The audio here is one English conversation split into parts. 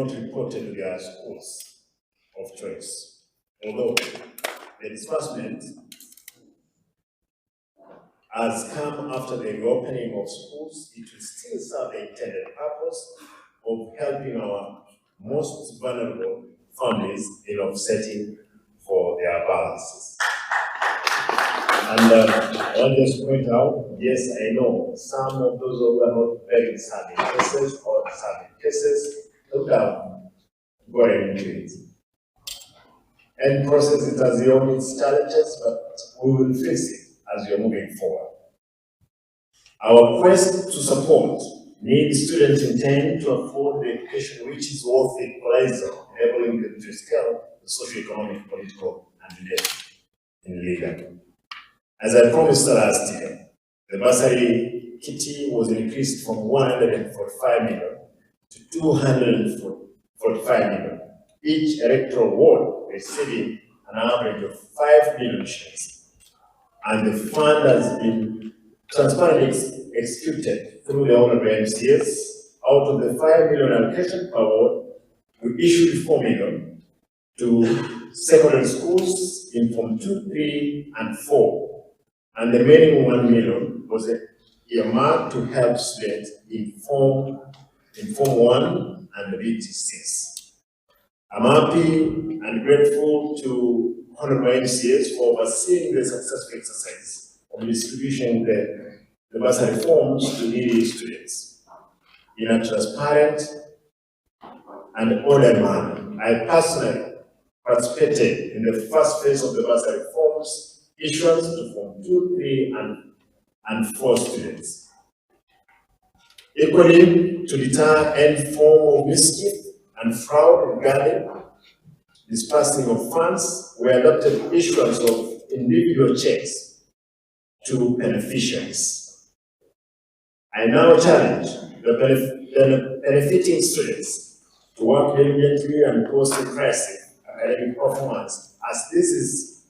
not reported to their schools of choice. Although the disbursement has come after the reopening of schools, it will still serve the intended purpose of helping our most vulnerable families in offsetting for their balances. And I want to just point out, yes, I know some of those who are not very deserving cases or deserving cases would have gotten into it. And process it as the own its challenges, but we will face it as we are moving forward. Our quest to support needs students intend to afford the education which is worth the equalizer, enabling them to scale the socio-economic, political, and legal. As I promised last year, the bursary kitty was increased from 145 million to 245 million, each electoral ward receiving an average of 5 million shares. And the fund has been transparently executed through the honorable MCS. Out of the 5 million allocation per ward, we issued 4 million to secondary schools in Form 2, 3, and 4. And the remaining 1 million was earmarked to help students in Form 1 and BT6. I'm happy and grateful to Honorable MCS for overseeing the successful exercise of distributing the bursary forms to needy students in a transparent and ordered manner. I personally participated in the first phase of the bursary forms issuance to Form 2, 3, and 4 students. Equally, to deter any form of mischief and fraud regarding disbursing of funds, we adopted issuance of individual checks to beneficiaries. I now challenge the benefiting students to work diligently and post impressive academic performance, as this is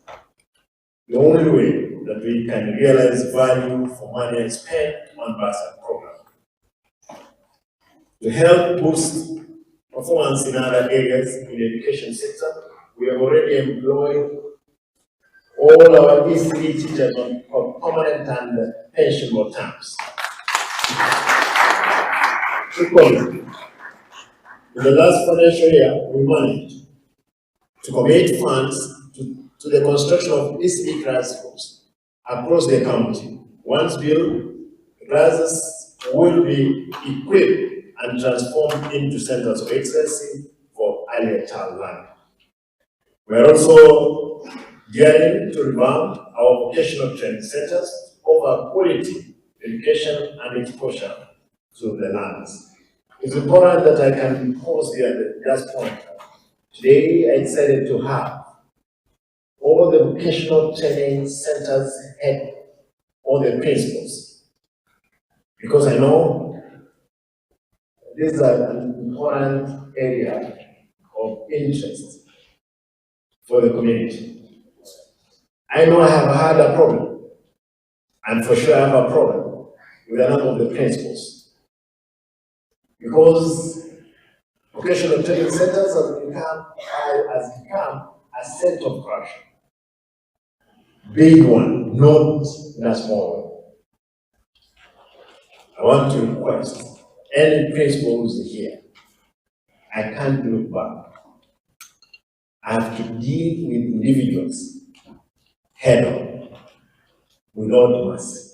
the only way that we can realize value for money spent on bursary program. To help boost performance in other areas in the education sector, we have already employed all our E3 teachers on permanent and pensionable terms. In the last financial year, we managed to commit funds to the construction of ECD classrooms across the county. Once built, classes will be equipped and transformed into centers of excellence for early child learning. We are also gearing to revamp our vocational training centers over quality education and exposure to the learners. It's important that I can pause here at this point. Today, I decided to have all the vocational training centers head all the principals, because I know this is an important area of interest for the community. I know I have had a problem, and for sure I have a problem with a number of the principals, because vocational training centers has become a center of corruption. Big one, not a small one. I want to request any principal who's here, I can't look back. I have to deal with individuals head on without mercy.